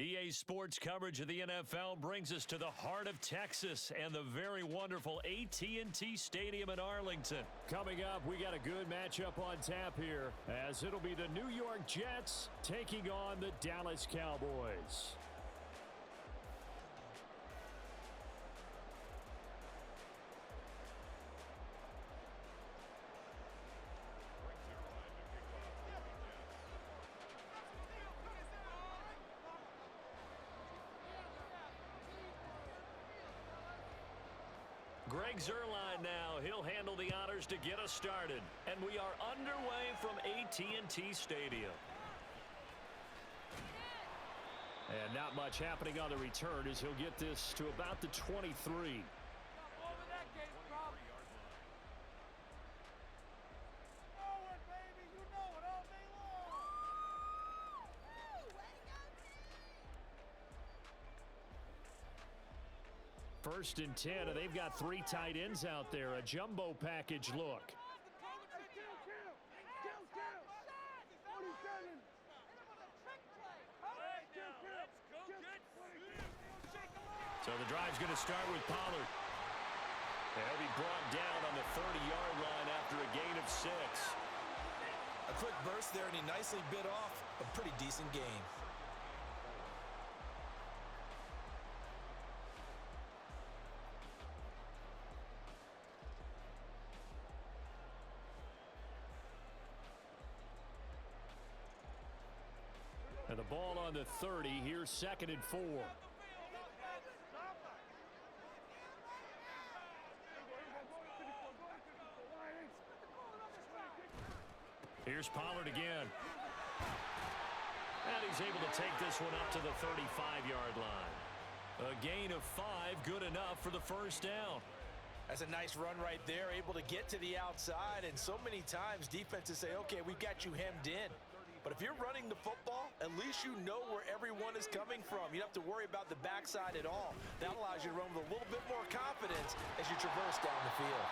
EA Sports coverage of the NFL brings us to the heart of Texas and the very wonderful AT&T Stadium in Arlington. Coming up, we got a good matchup on tap here, as it'll be the New York Jets taking on the Dallas Cowboys. Greg Zuerlein now. He'll handle the honors to get us started. And we are underway from AT&T Stadium. And not much happening on the return as he'll get this to about the 23. First and 10, and they've got three tight ends out there. A jumbo package look. So the drive's going to start with Pollard. He'll be brought down on the 30-yard line after a gain of 6. A quick burst there, and he nicely bit off a pretty decent gain. And the ball on the 30. Here's 2nd and 4. Here's Pollard again. And he's able to take this one up to the 35-yard line. A gain of 5, good enough for the first down. That's a nice run right there, able to get to the outside. And so many times defenses say, okay, we've got you hemmed in. But if you're running the football, at least you know where everyone is coming from. You don't have to worry about the backside at all. That allows you to run with a little bit more confidence as you traverse down the field.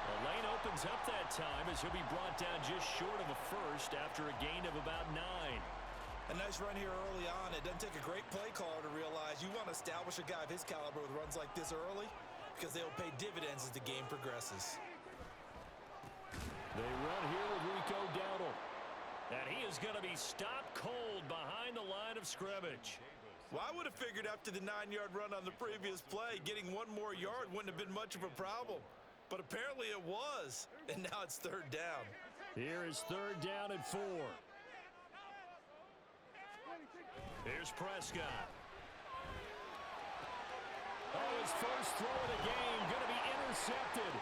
The lane opens up that time as he'll be brought down just short of a first after a gain of about 9. A nice run here early on. It doesn't take a great play caller to realize you want to establish a guy of his caliber with runs like this early because they'll pay dividends as the game progresses. They run here with Rico Dowdle. And he is going to be stopped cold behind the line of scrimmage. Well, I would have figured after the 9-yard run on the previous play, getting one more yard wouldn't have been much of a problem. But apparently it was, and now it's 3rd down. Here is 3rd down and 4. Here's Prescott. Oh, his first throw of the game going to be intercepted.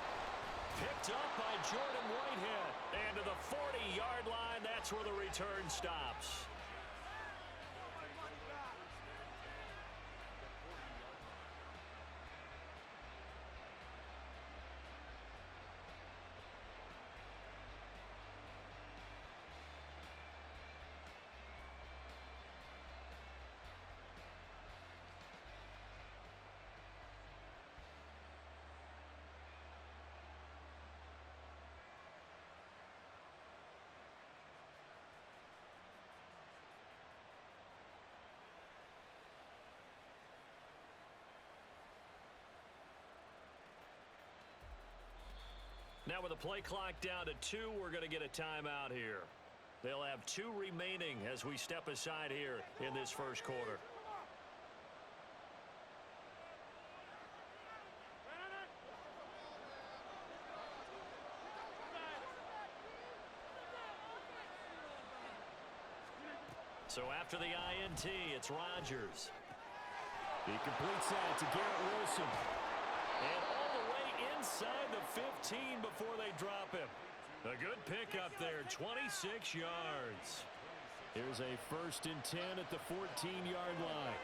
Picked up by Jordan Whitehead. And to the 40-yard line, that's where the return stops. Now with the play clock down to 2, we're going to get a timeout here. They'll have 2 remaining as we step aside here in this first quarter. So after the INT, it's Rodgers. He completes that to Garrett Wilson. And all the way inside the 15 before they drop him. A good pickup there, 26 yards. Here's a 1st and 10 at the 14-yard line.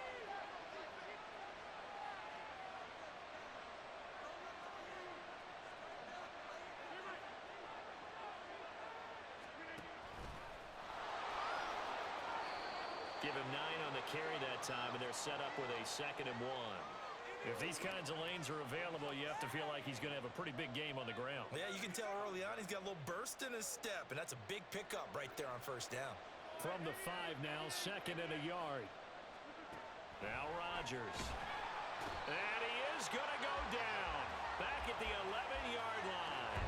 Give him 9 on the carry that time, and they're set up with a 2nd and 1. If these kinds of lanes are available, you have to feel like he's going to have a pretty big game on the ground. Yeah, you can tell early on he's got a little burst in his step, and that's a big pickup right there on 1st down. From the 5 now, 2nd and a yard. Now Rodgers. And he is going to go down. Back at the 11-yard line.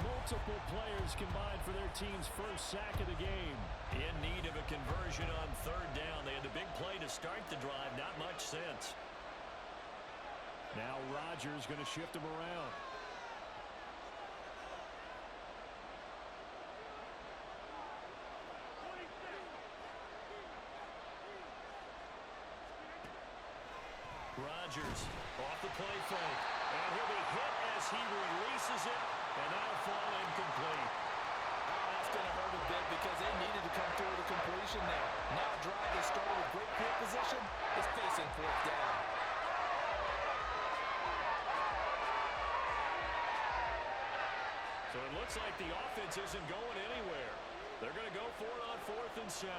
Multiple players combined for their team's first sack of the game. In need of a conversion on third down. They had the big play to start the drive. Not much sense. Now Rodgers going to shift him around. Rodgers off the play fake. And he'll be hit as he releases it. And that'll fall incomplete. Oh, that's going to hurt a bit because they needed to come through with a completion there. Now a drive that started with great field position is facing fourth down. So it looks like the offense isn't going anywhere. They're going to go for it on 4th and 7.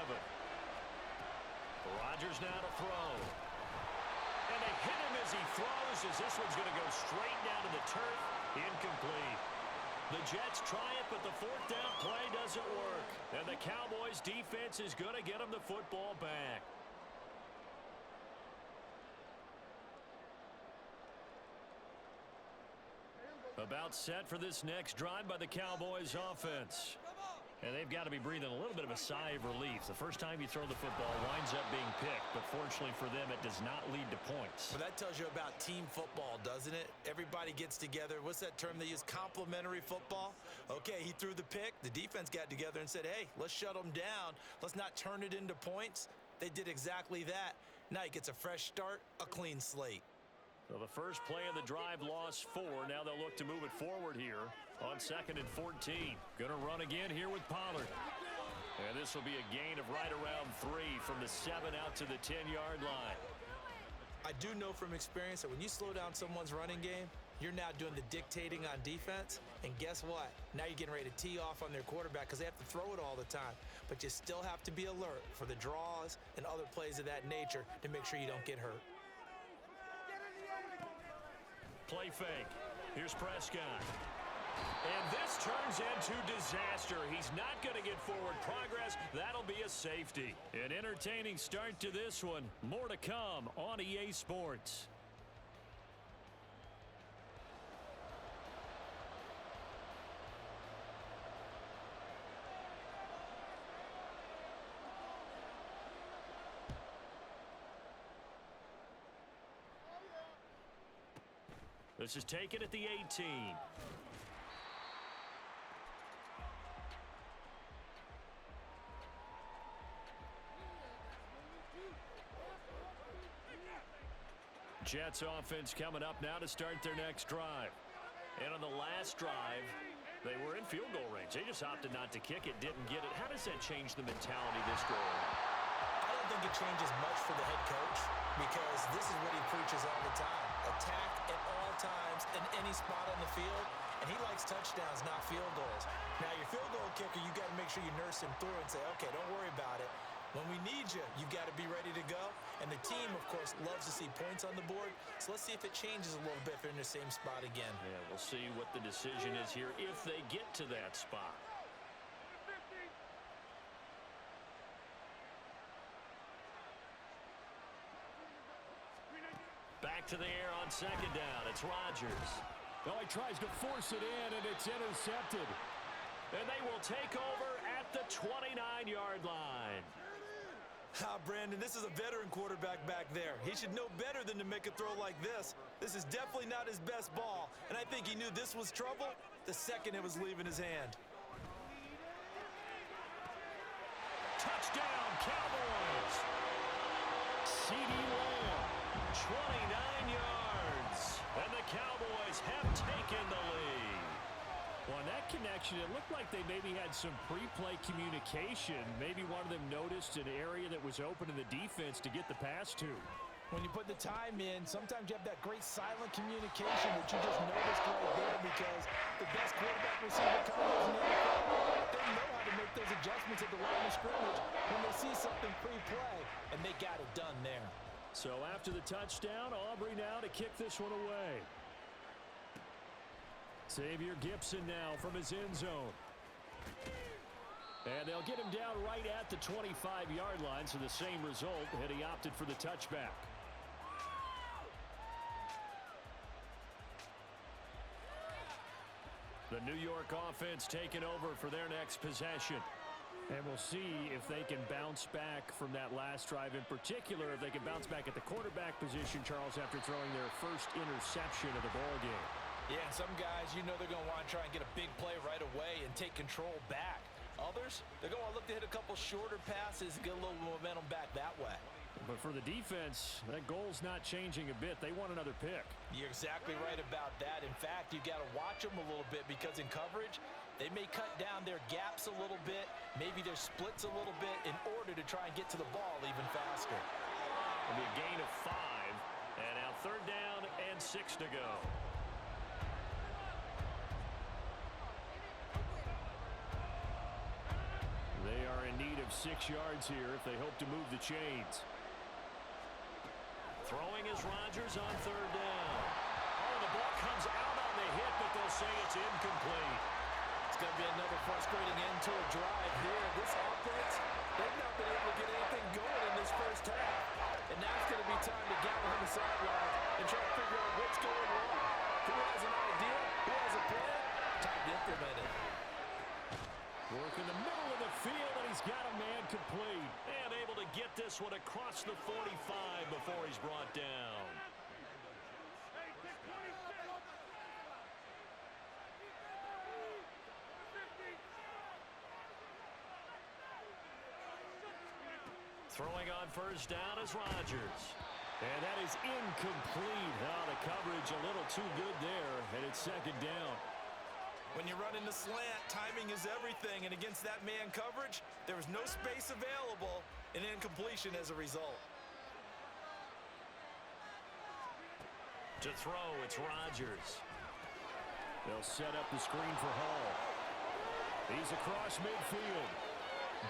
Rodgers now to throw. And they hit him as he throws, as this one's going to go straight down to the turf. Incomplete. The Jets try it, but the 4th down play doesn't work. And the Cowboys defense is going to get them the football back. About set for this next drive by the Cowboys offense. And they've got to be breathing a little bit of a sigh of relief. The first time you throw the football winds up being picked, but fortunately for them, it does not lead to points. Well, that tells you about team football, doesn't it? Everybody gets together. What's that term they use? Complementary football? Okay, he threw the pick. The defense got together and said, hey, let's shut them down. Let's not turn it into points. They did exactly that. Now he gets a fresh start, a clean slate. So the first play of the drive lost 4. Now they'll look to move it forward here on 2nd and 14. Going to run again here with Pollard. And this will be a gain of right around 3 from the 7 out to the 10-yard line. I do know from experience that when you slow down someone's running game, you're now doing the dictating on defense. And guess what? Now you're getting ready to tee off on their quarterback because they have to throw it all the time. But you still have to be alert for the draws and other plays of that nature to make sure you don't get hurt. Play fake. Here's Prescott. And this turns into disaster. He's not going to get forward progress. That'll be a safety. An entertaining start to this one. More to come on EA Sports. This is taken at the 18. Jets offense coming up now to start their next drive. And on the last drive, they were in field goal range. They just opted not to kick it, didn't get it. How does that change the mentality this go around? I don't think it changes much for the head coach because this is what he preaches all the time. Attack at all times in any spot on the field, and he likes touchdowns, not field goals. Now, your field goal kicker, you got to make sure you nurse him through and say, okay, don't worry about it. When we need you, you got to be ready to go. And the team, of course, loves to see points on the board. So let's see if it changes a little bit if they're in the same spot again. Yeah, we'll see what the decision is here if they get to that spot. Back to the air on 2nd down. It's Rodgers. Oh, he tries to force it in, and it's intercepted. And they will take over at the 29-yard line. Brandon, this is a veteran quarterback back there. He should know better than to make a throw like this. This is definitely not his best ball, and I think he knew this was trouble the second it was leaving his hand. Touchdown, Cowboys! CeeDee Lamb, 29 yards, and the Cowboys have taken the lead. Well, on that connection, it looked like they maybe had some pre-play communication. Maybe one of them noticed an area that was open in the defense to get the pass to. When you put the time in, sometimes you have that great silent communication that you just noticed right there because the best quarterback receiver combos in the NFL, they know how to make those adjustments at the line of scrimmage when they see something pre-play, and they got it done there. So after the touchdown, Aubrey now to kick this one away. Xavier Gipson now from his end zone. And they'll get him down right at the 25-yard line, so the same result, and he opted for the touchback. The New York offense taking over for their next possession. And we'll see if they can bounce back from that last drive. In particular, if they can bounce back at the quarterback position, Charles, after throwing their first interception of the ballgame. Yeah, some guys, you know they're going to want to try and get a big play right away and take control back. Others, they're going to look to hit a couple shorter passes and get a little momentum back that way. But for the defense, that goal's not changing a bit. They want another pick. You're exactly right about that. In fact, you've got to watch them a little bit because in coverage, they may cut down their gaps a little bit, maybe their splits a little bit in order to try and get to the ball even faster. It'll be a gain of 5, and now 3rd down and 6 to go. They are in need of 6 yards here if they hope to move the chains. Throwing is Rodgers on 3rd down. Oh, the ball comes out on the hit, but they'll say it's incomplete. It's going to be another frustrating end to a drive here. This offense, they've not been able to get anything going in this first half. And now it's going to be time to gather on the sideline and try to figure out what's going wrong. Who has an idea? Who has a plan? Time to implement it. Work in the middle of the field, and he's got a man complete. And able to get this one across the 45 before he's brought down. Throwing on 1st down is Rodgers. And that is incomplete. Oh, the coverage a little too good there, and it's 2nd down. When you're running the slant, timing is everything, and against that man coverage, there was no space available, and incompletion as a result. To throw, it's Rodgers. They'll set up the screen for Hall. He's across midfield.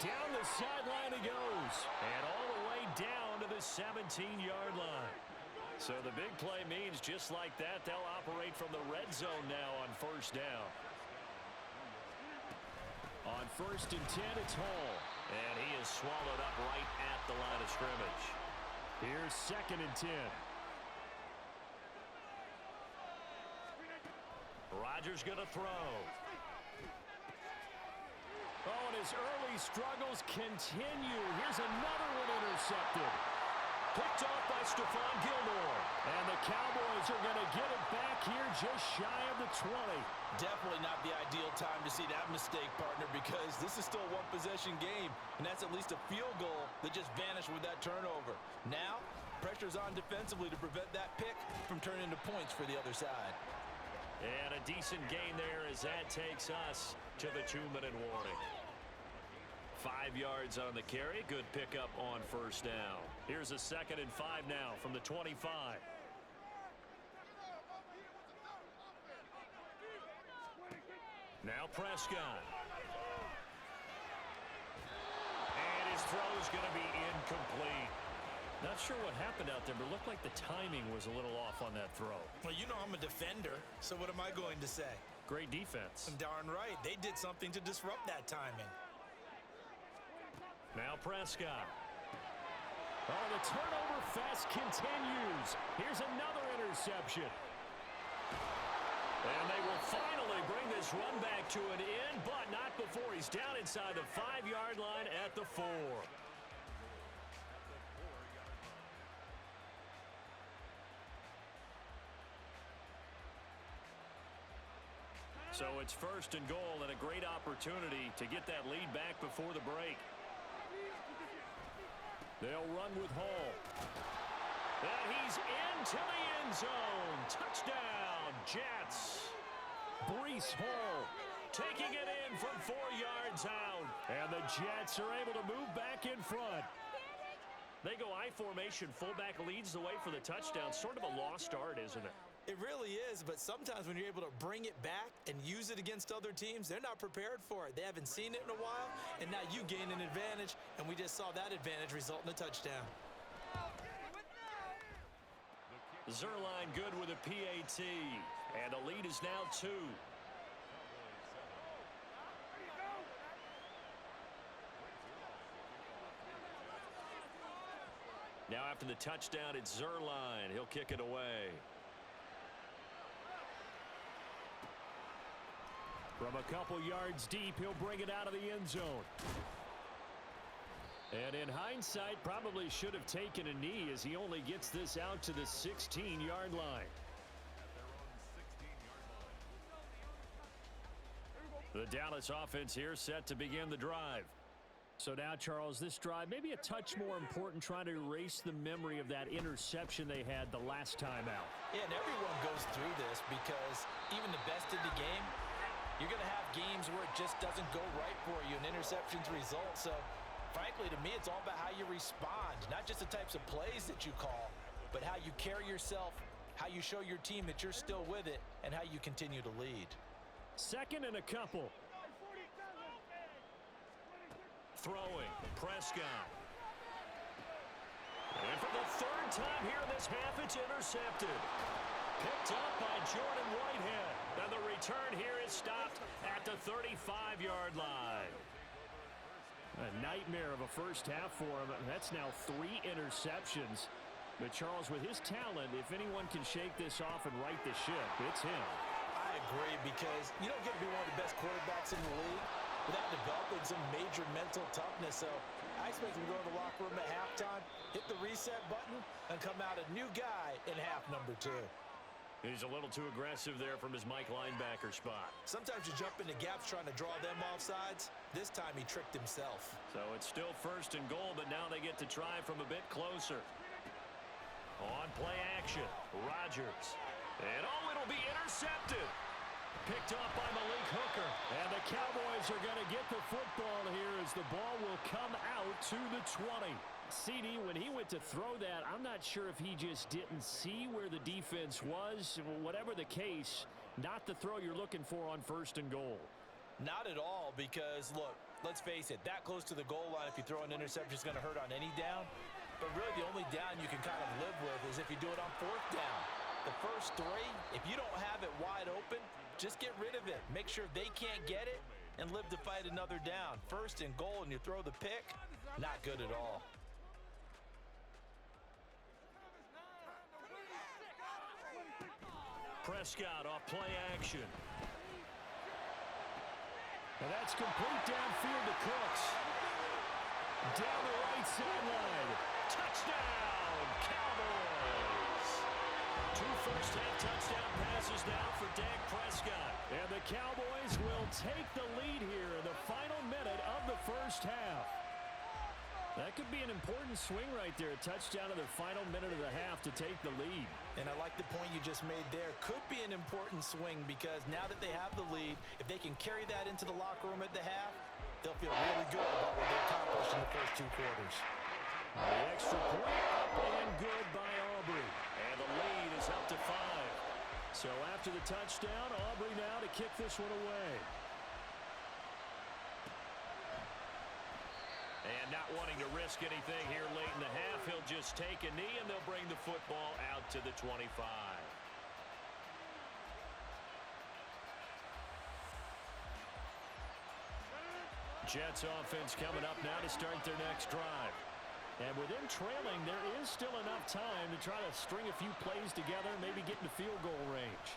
Down the sideline he goes. And all the way down to the 17-yard line. So the big play means just like that, they'll operate from the red zone now on 1st down. On 1st and 10, it's Hall. And he is swallowed up right at the line of scrimmage. Here's 2nd and 10. Rodgers going to throw. Oh, and his early struggles continue. Here's another one intercepted. Picked off by Stephon Gilmore. And the Cowboys are going to get it back here just shy of the 20. Definitely not the ideal time to see that mistake, partner, because this is still a one-possession game, and that's at least a field goal that just vanished with that turnover. Now, pressure's on defensively to prevent that pick from turning into points for the other side. And a decent gain there as that takes us to the 2-minute warning. 5 yards on the carry. Good pickup on 1st down. Here's a 2nd and 5 now from the 25. Now Prescott. And his throw's going to be incomplete. Not sure what happened out there, but it looked like the timing was a little off on that throw. Well, you know I'm a defender, so what am I going to say? Great defense. Darn right. They did something to disrupt that timing. Now Prescott. Oh, the turnover fest continues. Here's another interception. And they will finally bring this run back to an end, but not before he's down inside the 5-yard line at the 4. So it's 1st and goal and a great opportunity to get that lead back before the break. They'll run with Hall. And he's into the end zone. Touchdown, Jets. Breece Hall taking it in from 4 yards out. And the Jets are able to move back in front. They go I formation. Fullback leads the way for the touchdown. Sort of a lost art, isn't it? It really is, but sometimes when you're able to bring it back and use it against other teams, they're not prepared for it. They haven't seen it in a while, and now you gain an advantage, and we just saw that advantage result in a touchdown. Zerline good with a PAT, and the lead is now 2. after the touchdown, it's Zerline. He'll kick it away. From a couple yards deep, he'll bring it out of the end zone. And in hindsight, probably should have taken a knee as he only gets this out to the 16-yard line. The Dallas offense here set to begin the drive. So now, Charles, this drive maybe a touch more important, trying to erase the memory of that interception they had the last time out. Yeah, and everyone goes through this because even the best in the game, you're going to have games where it just doesn't go right for you, and interceptions result. So, frankly, to me, it's all about how you respond, not just the types of plays that you call, but how you carry yourself, how you show your team that you're still with it, and how you continue to lead. Second and a couple. Throwing, Prescott. And for the third time here in this half, it's intercepted. Picked up by Jordan Whitehead. And the return here is stopped at the 35-yard line. A nightmare of a first half for him. That's now 3 interceptions. But Charles, with his talent, if anyone can shake this off and right the ship, it's him. I agree, because you don't get to be one of the best quarterbacks in the league without developing some major mental toughness. So I expect him to go to the locker room at halftime, hit the reset button, and come out a new guy in half number 2. He's a little too aggressive there from his Mike linebacker spot. Sometimes you jump into gaps trying to draw them off sides. This time he tricked himself. So it's still first and goal, but now they get to try from a bit closer. On play action, Rodgers. And it'll be intercepted. Picked up by Malik Hooker. And the Cowboys are going to get the football here as the ball will come out to the 20. CD, when he went to throw that, I'm not sure if he just didn't see where the defense was. Whatever the case, not the throw you're looking for on first and goal. Not at all, because, look, let's face it, that close to the goal line, if you throw an interception, is going to hurt on any down. But really, the only down you can kind of live with is if you do it on 4th down. The first 3, if you don't have it wide open, just get rid of it. Make sure they can't get it and live to fight another down. First and goal, and you throw the pick, not good at all. Prescott off play action. And that's complete downfield to Cooks. Down the right sideline. Touchdown, Cowboys! 2 first-half touchdown passes now for Dak Prescott. And the Cowboys will take the lead here in the final minute of the first half. That could be an important swing right there. A touchdown in the final minute of the half to take the lead. And I like the point you just made there. Could be an important swing, because now that they have the lead, if they can carry that into the locker room at the half, they'll feel really good about what they accomplished in the first 2 quarters. The extra point up and good by Aubrey. And the lead is up to 5. So after the touchdown, Aubrey now to kick this one away. And not wanting to risk anything here late in the half, he'll just take a knee, and they'll bring the football out to the 25. Jets offense coming up now to start their next drive. And with them trailing, there is still enough time to try to string a few plays together, maybe get in the field goal range.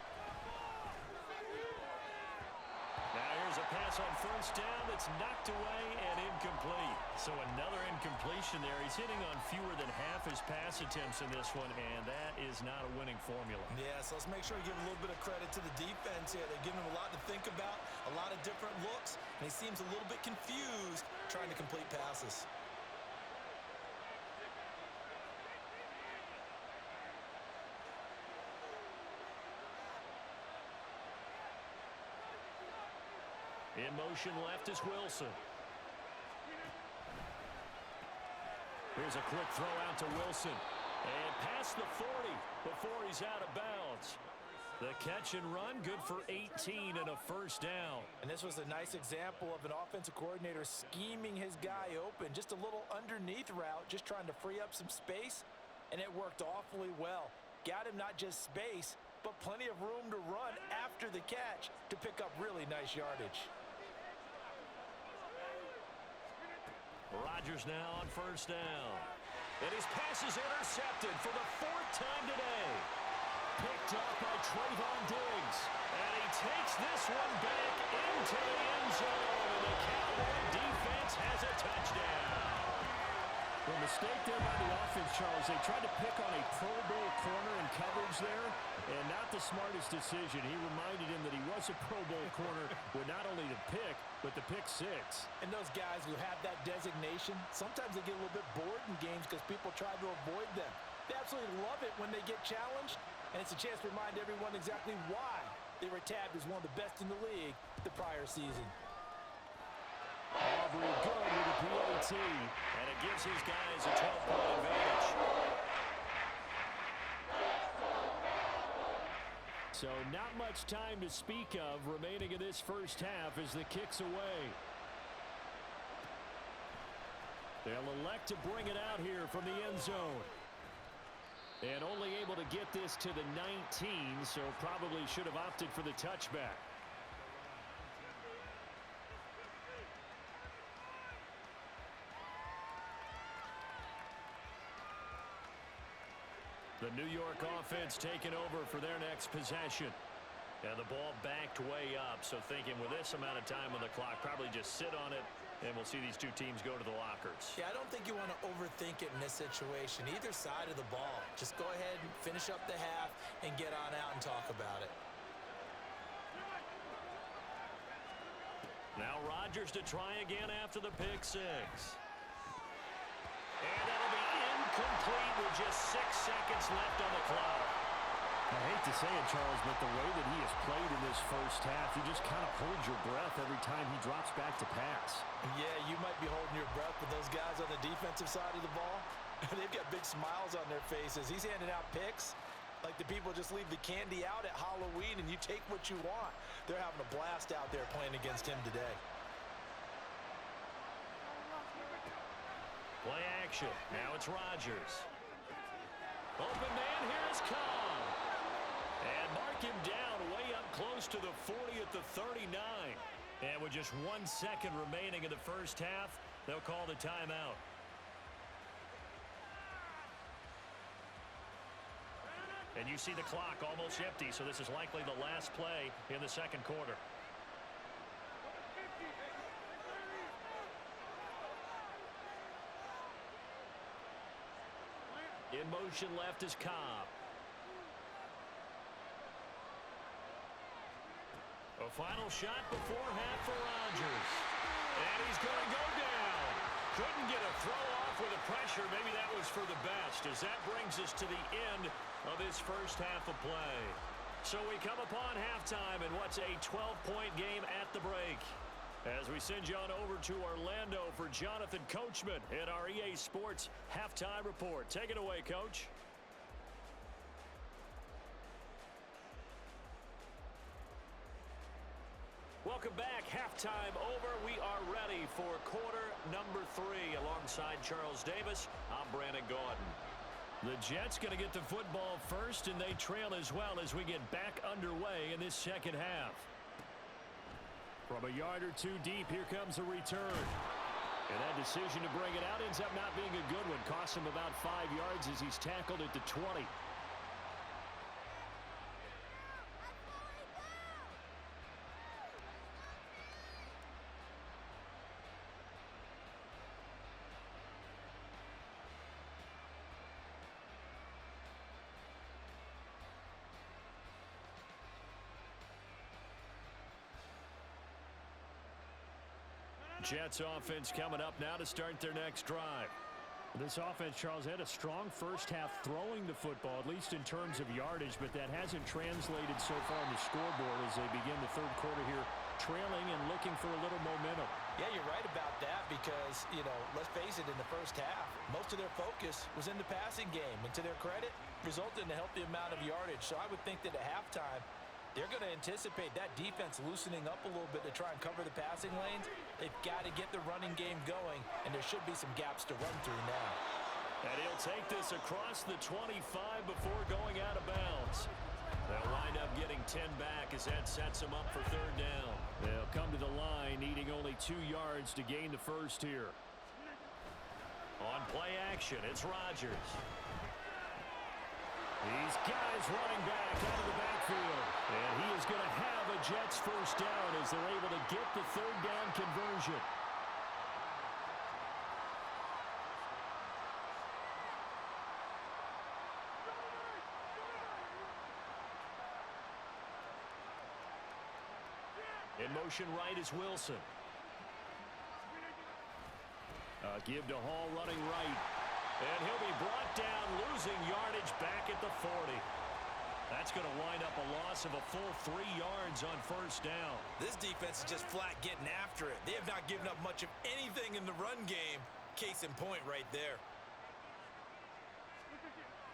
Now here's a pass on first down that's knocked away and incomplete. So another incompletion there. He's hitting on fewer than half his pass attempts in this one, and that is not a winning formula. Yeah, so let's make sure we give a little bit of credit to the defense here. They're giving him a lot to think about, a lot of different looks, and he seems a little bit confused trying to complete passes. In motion left is Wilson. Here's a quick throw out to Wilson. And past the 40 before he's out of bounds. The catch and run, good for 18 and a first down. And this was a nice example of an offensive coordinator scheming his guy open. Just a little underneath route, just trying to free up some space. And it worked awfully well. Got him not just space, but plenty of room to run after the catch to pick up really nice yardage. Rodgers now on first down. And his pass is intercepted for the 4th time today. Picked up by Trayvon Diggs. And he takes this one back into the end zone. And the Cowboy defense has a touchdown. The mistake there by the offense, Charles. They tried to pick on a Pro Bowl corner in coverage there, and not the smartest decision. He reminded him that he was a Pro Bowl corner with not only the pick, but the pick six. And those guys who have that designation, sometimes they get a little bit bored in games because people try to avoid them. They absolutely love it when they get challenged, and it's a chance to remind everyone exactly why they were tabbed as one of the best in the league the prior season. Aubrey good with a PAT. And it gives his guys a 12-point advantage. So not much time to speak of remaining in this first half as the kick's away. They'll elect to bring it out here from the end zone. And only able to get this to the 19, so probably should have opted for the touchback. The New York offense taking over for their next possession. And the ball backed way up, so thinking with this amount of time on the clock, probably just sit on it, and we'll see these two teams go to the lockers. Yeah, I don't think you want to overthink it in this situation. Either side of the ball. Just go ahead and finish up the half and get on out and talk about it. Now Rodgers to try again after the pick six. And that'll be incomplete with just 6 seconds left on the clock. I hate to say it, Charles, but the way that he has played in this first half, you just kind of hold your breath every time he drops back to pass. Yeah, you might be holding your breath, but those guys on the defensive side of the ball, they've got big smiles on their faces. He's handing out picks like the people just leave the candy out at Halloween and you take what you want. They're having a blast out there playing against him today. Play action. Now it's Rodgers. Open man, here is Cobb. And mark him down way up close to the 40 at the 39. And with just 1 second remaining in the first half, they'll call the timeout. And you see the clock almost empty, so this is likely the last play in the second quarter. In motion left is Cobb. A final shot before half for Rodgers. And he's going to go down. Couldn't get a throw off with the pressure. Maybe that was for the best, as that brings us to the end of this first half of play. So we come upon halftime in what's a 12-point game at the break. As we send you on over to Orlando for Jonathan Coachman in our EA Sports Halftime Report. Take it away, Coach. Welcome back. Halftime over. We are ready for quarter number 3. Alongside Charles Davis, I'm Brandon Gaudin. The Jets going to get the football first, and they trail as well as we get back underway in this second half. From a yard or two deep, here comes a return. And that decision to bring it out ends up not being a good one. Costs him about 5 yards as he's tackled at the 20. Jets offense coming up now to start their next drive. This offense, Charles, had a strong first half throwing the football, at least in terms of yardage, but that hasn't translated so far on the scoreboard as they begin the third quarter here, trailing and looking for a little momentum. Yeah, you're right about that because, you know, let's face it, in the first half, most of their focus was in the passing game. And to their credit, resulted in a healthy amount of yardage. So I would think that at halftime, they're going to anticipate that defense loosening up a little bit to try and cover the passing lanes. They've got to get the running game going, and there should be some gaps to run through now. And he'll take this across the 25 before going out of bounds. They'll wind up getting 10 back as that sets them up for third down. They'll come to the line needing only 2 yards to gain the first here. On play action, it's Rodgers. These guys running back out of the backfield. And he is going to have a Jets first down as they're able to get the third down conversion. In motion right is Wilson. Give to Hall running right. And he'll be brought down, losing yardage back at the 40. That's going to wind up a loss of a full 3 yards on first down. This defense is just flat getting after it. They have not given up much of anything in the run game. Case in point right there.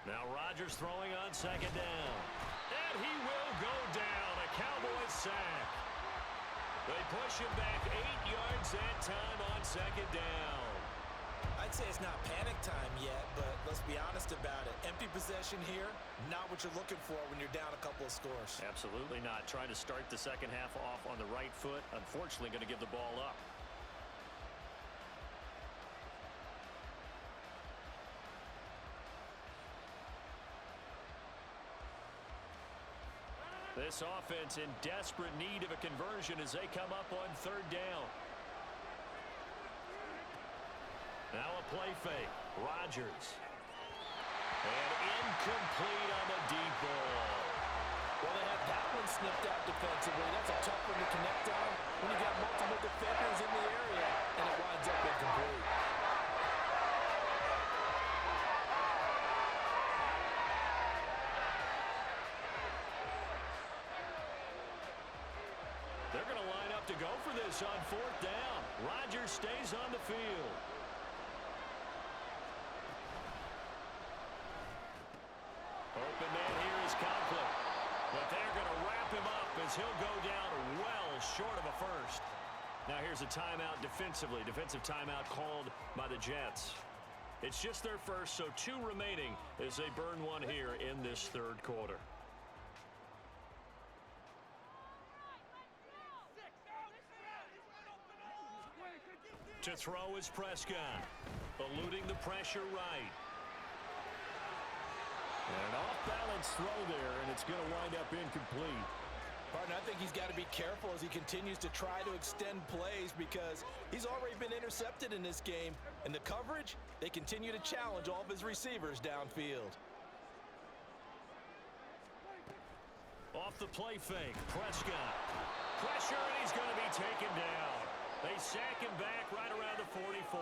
Now Rodgers throwing on second down. And he will go down. A Cowboys sack. They push him back 8 yards that time on second down. I'd say it's not panic time yet, but let's be honest about it. Empty possession here, not what you're looking for when you're down a couple of scores. Absolutely not. Trying to start the second half off on the right foot. Unfortunately, going to give the ball up. This offense in desperate need of a conversion as they come up on third down. Now a play fake. Rodgers. And incomplete on the deep ball. Well, they have that one snipped out defensively. That's a tough one to connect on when you got multiple defenders in the area, and it winds up incomplete. They're going to line up to go for this on fourth down. Rodgers stays on the field. Open man here is Conklin. But they're going to wrap him up as he'll go down well short of a first. Now here's a timeout defensively. Defensive timeout called by the Jets. It's just their first, so 2 remaining as they burn one here in this third quarter. To throw is Prescott. Eluding the pressure right. An off-balance throw there, and it's going to wind up incomplete. Partner, I think he's got to be careful as he continues to try to extend plays because he's already been intercepted in this game. And the coverage, they continue to challenge all of his receivers downfield. Off the play fake, Prescott. Pressure, and he's going to be taken down. They sack him back right around the 44.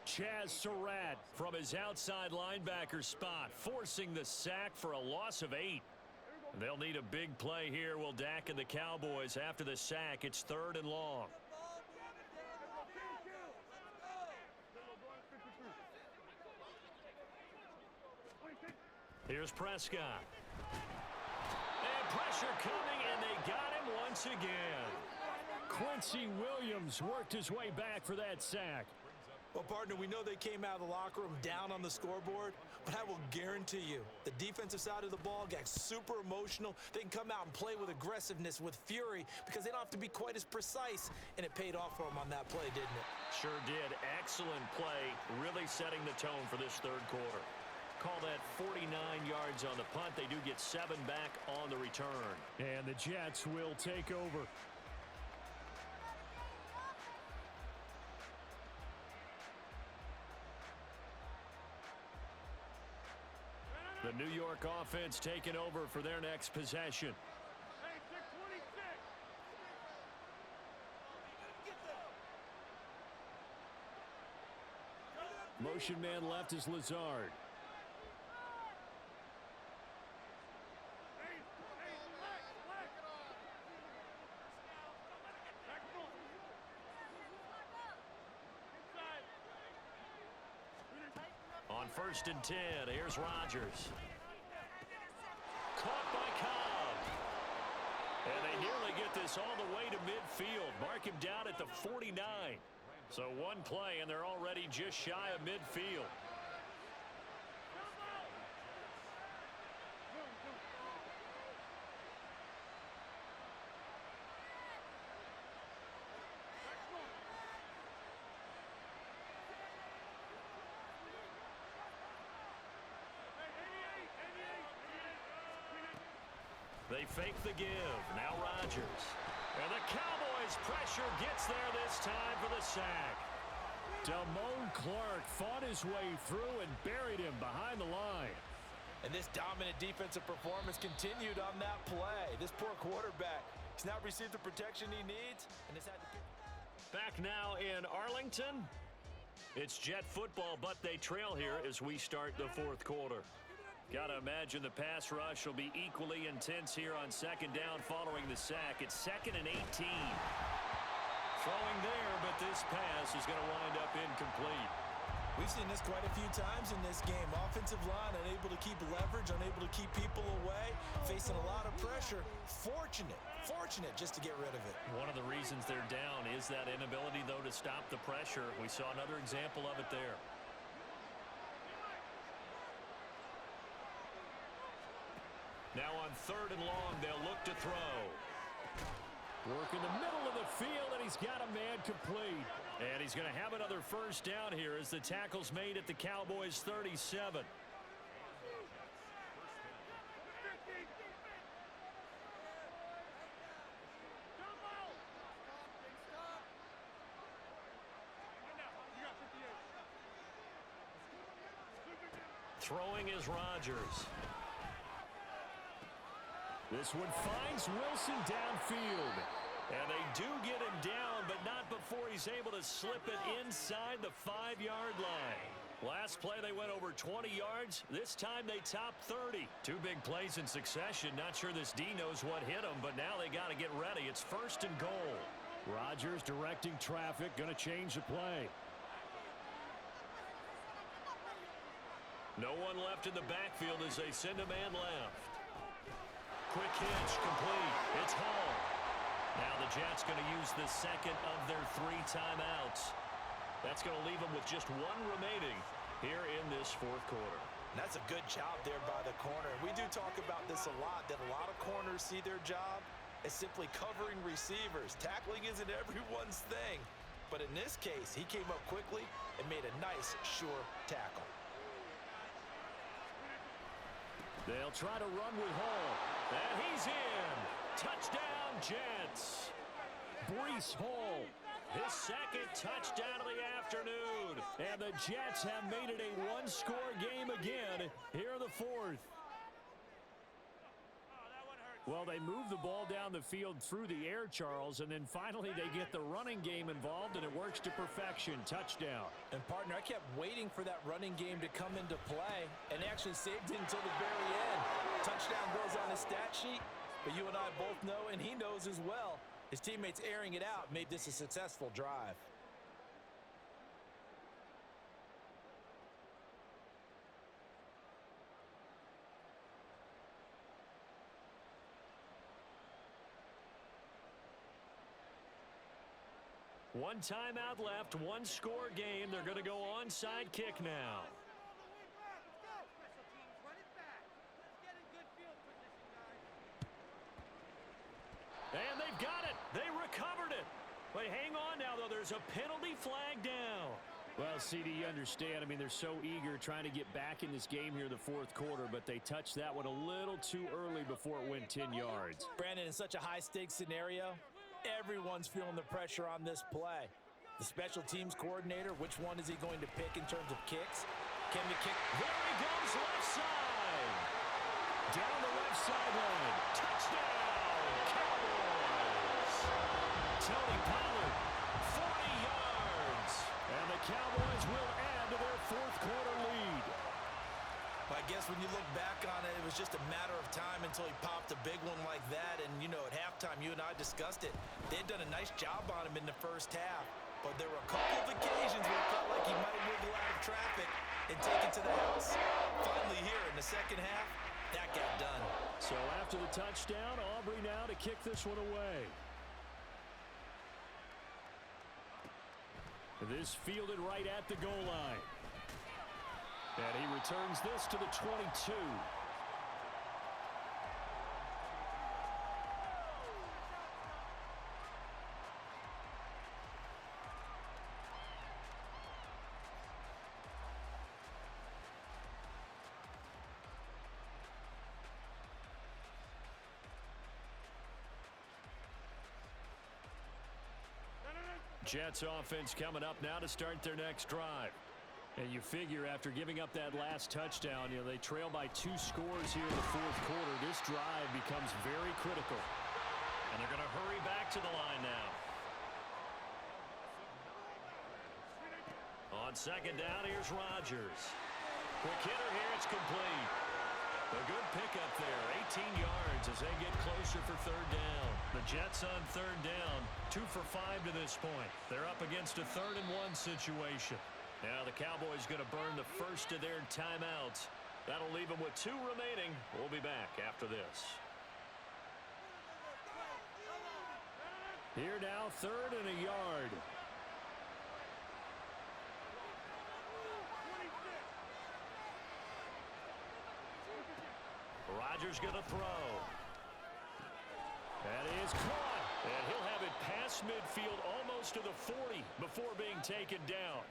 Chaz Surratt from his outside linebacker spot, forcing the sack for a loss of 8. They'll need a big play here, will Dak and the Cowboys. After the sack, it's 3rd and long. Here's Prescott. And pressure coming, and they got him once again. Quincy Williams worked his way back for that sack. Well, partner, we know they came out of the locker room down on the scoreboard, but I will guarantee you the defensive side of the ball got super emotional. They can come out and play with aggressiveness, with fury, because they don't have to be quite as precise, and it paid off for them on that play, didn't it? Sure did. Excellent play, really setting the tone for this third quarter. Call that 49 yards on the punt. They do get 7 back on the return. And the Jets will take over. The New York offense taking over for their next possession. Motion man left is Lazard. On 1st and 10, here's Rodgers. Caught by Cobb. And they nearly get this all the way to midfield. Mark him down at the 49. So one play, and they're already just shy of midfield. They fake the give. Now Rodgers. And the Cowboys' pressure gets there this time for the sack. Damone Clark fought his way through and buried him behind the line. And this dominant defensive performance continued on that play. This poor quarterback has not received the protection he needs and has had to... Back now in Arlington. It's Jet football, but they trail here as we start the fourth quarter. Got to imagine the pass rush will be equally intense here on second down following the sack. It's 2nd and 18. Throwing there, but this pass is going to wind up incomplete. We've seen this quite a few times in this game. Offensive line unable to keep leverage, unable to keep people away, facing a lot of pressure. Fortunate just to get rid of it. One of the reasons they're down is that inability, though, to stop the pressure. We saw another example of it there. Now on 3rd and long, they'll look to throw. Work in the middle of the field, and he's got a man complete. And he's going to have another first down here as the tackle's made at the Cowboys' 37. Throwing is Rodgers. This one finds Wilson downfield. And they do get him down, but not before he's able to slip it inside the 5-yard line. Last play, they went over 20 yards. This time, they topped 30. 2 big plays in succession. Not sure this D knows what hit him, but now they got to get ready. It's 1st and goal. Rodgers directing traffic, going to change the play. No one left in the backfield as they send a man left. Quick hitch, complete. It's Hall. Now the Jets going to use the 2nd of their 3 timeouts. That's going to leave them with just 1 remaining here in this 4th quarter. And that's a good job there by the corner. We do talk about this a lot, that a lot of corners see their job as simply covering receivers. Tackling isn't everyone's thing. But in this case, he came up quickly and made a nice, sure tackle. They'll try to run with Hall. And he's in. Touchdown, Jets. Breece Hall, his 2nd touchdown of the afternoon. And the Jets have made it a 1-score game again here in the 4th. Well, they move the ball down the field through the air, Charles, and then finally they get the running game involved, and it works to perfection. Touchdown. And, partner, I kept waiting for that running game to come into play, and they actually saved it until the very end. Touchdown goes on the stat sheet, but you and I both know, and he knows as well, his teammates airing it out made this a successful drive. One timeout left, 1-score game. They're going to go onside kick now. And they've got it. They recovered it. But hang on now, though. There's a penalty flag down. Well, CD, you understand. I mean, they're so eager trying to get back in this game here in the 4th quarter, but they touched that one a little too early before it went 10 yards. Brandon, in such a high-stakes scenario, everyone's feeling the pressure on this play. The special teams coordinator, which one is he going to pick in terms of kicks? Can the kick? There he goes, left side. Down the left sideline. Touchdown, Cowboys. Tony Pollard, 40 yards. And the Cowboys will add to their 4th quarter lead. I guess when you look back on it, it was just a matter of time until he popped a big one like that. And, you know, at halftime, you and I discussed it. They had done a nice job on him in the first half. But there were a couple of occasions where it felt like he might wiggle out of traffic and take it to the house. Finally here in the second half, that got done. So after the touchdown, Aubrey now to kick this one away. This fielded right at the goal line. And he returns this to the 22. Jets offense coming up now to start their next drive. And you figure after giving up that last touchdown, they trail by 2 scores here in the fourth quarter. This drive becomes very critical. And they're going to hurry back to the line now. On second down, here's Rodgers. Quick hitter here, it's complete. A good pickup there, 18 yards as they get closer for third down. The Jets on third down, 2 for 5 to this point. They're up against a 3rd and 1 situation. Now the Cowboys going to burn the first of their timeouts. That'll leave them with 2 remaining. We'll be back after this. Here now, 3rd and a yard. Rodgers going to throw. That is caught. And he'll have it past midfield almost to the 40 before being taken down.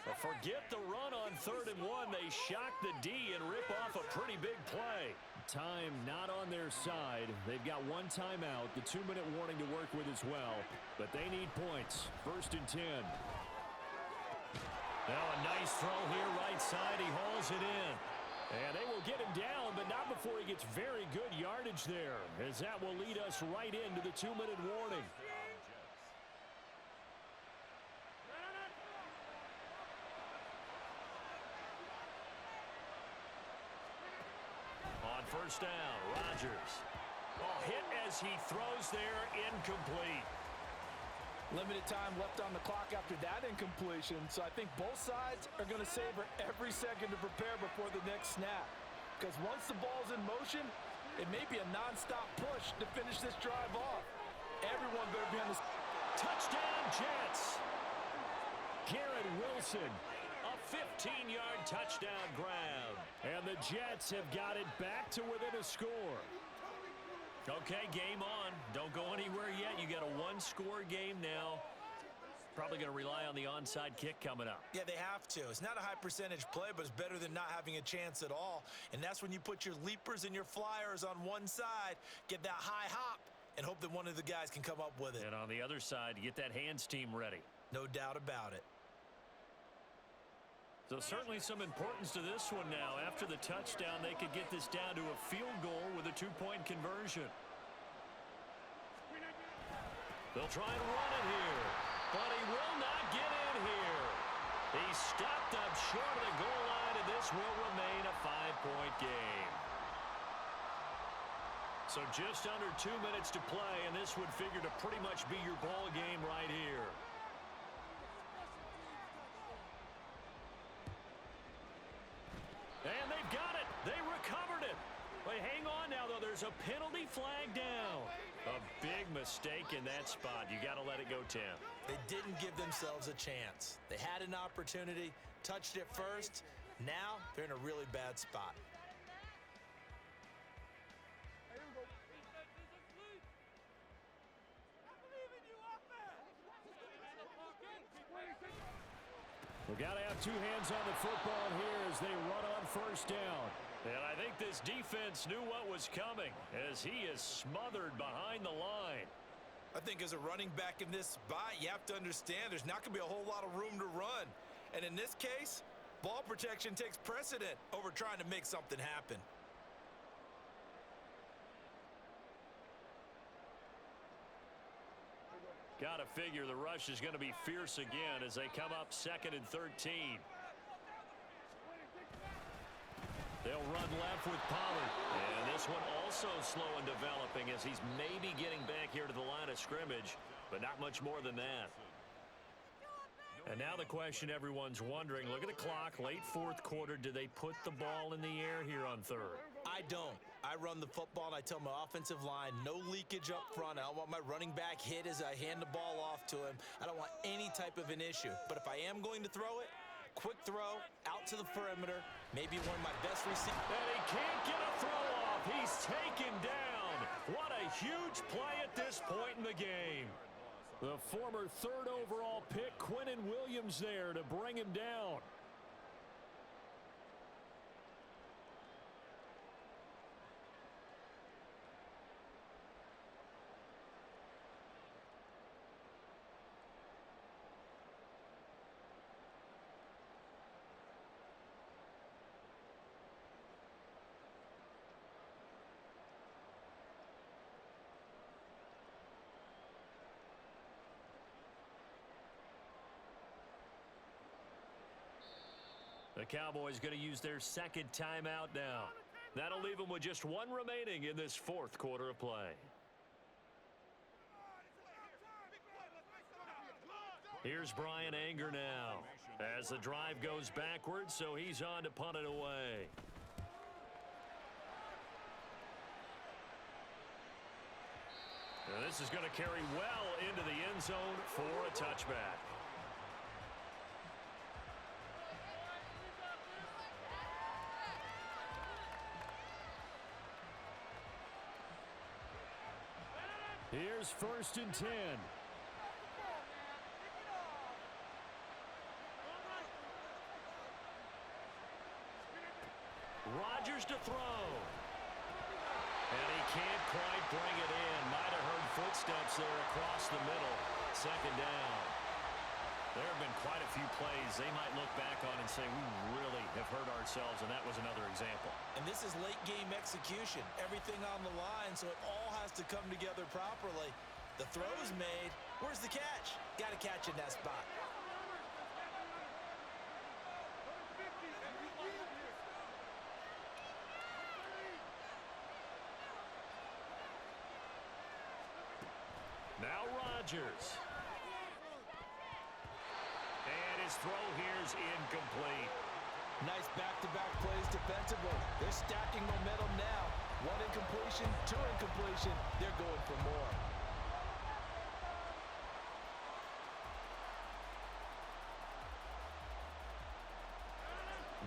But forget the run on 3rd and 1. They shock the D and rip off a pretty big play. Time not on their side. They've got 1 timeout, the 2-minute warning to work with as well. But they need points. 1st and 10. Now a nice throw here right side. He hauls it in. And they will get him down, but not before he gets very good yardage there, as that will lead us right into the 2-minute warning. On first down, Rodgers. Hit as he throws there, incomplete. Limited time left on the clock after that incompletion, so I think both sides are going to savor every second to prepare before the next snap. Because once the ball's in motion, it may be a non-stop push to finish this drive off. Everyone better be on the... Touchdown, Jets! Garrett Wilson, a 15-yard touchdown grab. And the Jets have got it back to within a score. Okay, game on. Don't go anywhere yet. You got a 1-score game now. Probably going to rely on the onside kick coming up. Yeah, they have to. It's not a high percentage play, but it's better than not having a chance at all. And that's when you put your leapers and your flyers on one side, get that high hop, and hope that one of the guys can come up with it. And on the other side, get that hands team ready. No doubt about it. So certainly some importance to this one now. After the touchdown, they could get this down to a field goal with a 2-point conversion. They'll try and run it here, but he will not get in here. He's stopped up short of the goal line, and this will remain a 5-point game. So just under 2 minutes to play, and this would figure to pretty much be your ball game right here. And they've got it. They recovered it. But hang on now, though. There's a penalty flag down. A big mistake in that spot. You got to let it go, Tim. They didn't give themselves a chance. They had an opportunity, touched it first. Now they're in a really bad spot. We've got to have 2 hands on the football here as they run on first down. And I think this defense knew what was coming as he is smothered behind the line. I think as a running back in this spot, you have to understand there's not going to be a whole lot of room to run. And in this case, ball protection takes precedent over trying to make something happen. Got to figure the rush is going to be fierce again as they come up 2nd and 13. They'll run left with Pollard. And this one also slow in developing as he's maybe getting back here to the line of scrimmage, but not much more than that. And now the question everyone's wondering, look at the clock, late 4th quarter. Do they put the ball in the air here on 3rd? I don't. I run the football and I tell my offensive line, no leakage up front. I don't want my running back hit as I hand the ball off to him. I don't want any type of an issue. But if I am going to throw it, quick throw, out to the perimeter, maybe one of my best receivers. And he can't get a throw off. He's taken down. What a huge play at this point in the game. The former 3rd overall pick, Quinnen Williams, there to bring him down. The Cowboys going to use their second timeout now. That'll leave them with just one remaining in this fourth quarter of play. Here's Brian Anger now as the drive goes backwards, so he's on to punt it away. Now this is going to carry well into the end zone for a touchback. Here's 1st and 10. Rodgers to throw. And he can't quite bring it in. Might have heard footsteps there across the middle. 2nd down. There have been quite a few plays they might look back on and say, we really have hurt ourselves, and that was another example. And this is late game execution. Everything on the line, so it all has to come together properly. The throw's made. Where's the catch? Got to catch in that spot. Now Rodgers. And his throw here's incomplete. Nice back-to-back plays defensively. They're stacking momentum now. 1 incompletion, 2 incompletion. They're going for more.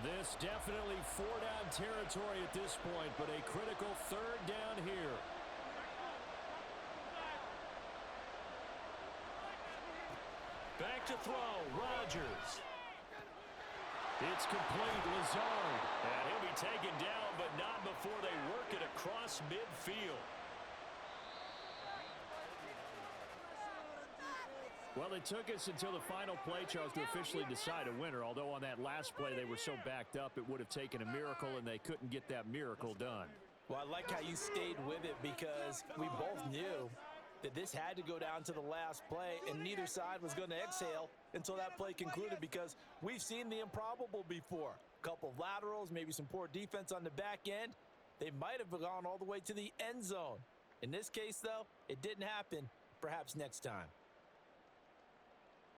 This definitely 4-down territory at this point, but a critical 3rd down here. Back to throw, Rodgers. It's complete, Lazard. And he'll be taken down, but not before they work it across midfield. Well, it took us until the final play, Charles, to officially decide a winner. Although on that last play they were so backed up, it would have taken a miracle, and they couldn't get that miracle done. Well, I like how you stayed with it because we both knew that this had to go down to the last play, and neither side was going to exhale until that play concluded because we've seen the improbable before. A couple of laterals, maybe some poor defense on the back end. They might have gone all the way to the end zone. In this case, though, it didn't happen. Perhaps next time.